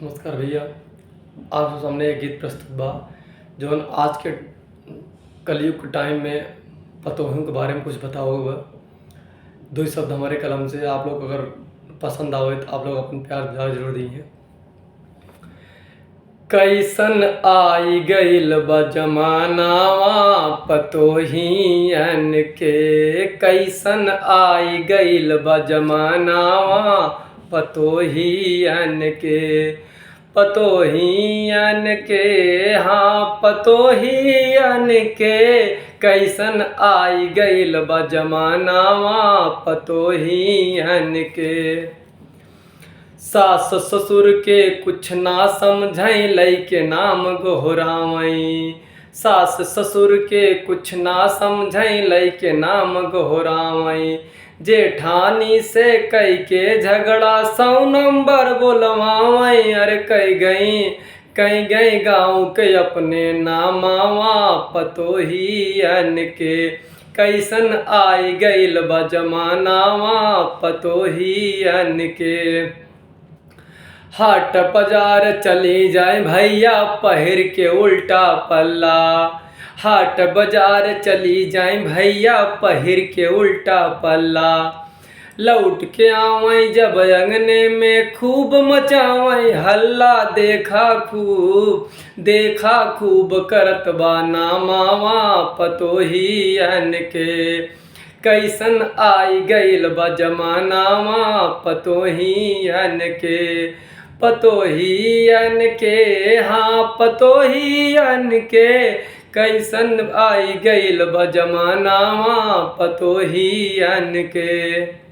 नमस्कार भैया। आपके सामने एक गीत प्रस्तुत बा जौन आज के कलयुग के टाइम में पतोहियों के बारे में कुछ बताओ बा। दो ही शब्द हमारे कलम से आप लोग अगर पसंद आवे तो आप लोग अपन प्यार दुलार जरूर दीजिए। कैसन आई गइल बा जमानावा पतोहियन के, कैसन आई गइल बा जमानावा पतोहियन के, पतोहियन के, हाँ पतोहियन के, कैसन आई गइल बा जमानावा पतोहियन के। सास ससुर के कुछ ना समझई लइके नाम गोहरावई, सास ससुर के कुछ ना समझई लइके नाम गोहरावई। जेठानी से कई के झगड़ा 100 नंबर बोलवावई, अरे कई गई गाँव के अपने नामावा पतोहियन के, कैसन आई गइल बा जमानावा पतोहियन के। हाट बाजार चली जाए भैया पहिर के उल्टा पल्ला, हाट बाजार चली जाए भैया पहिर के उल्टा पल्ला। लौट के आवई जब अंगने में खूब मचावई हल्ला, देखा खूब करत बा नामावा पतोहियन के, कैसन आई गइल बा जमानावा पतोहियन के, पतोहियन के, हाँ पतोहियन के, कैसन आई गइल बा जमानावा पतोहियन के।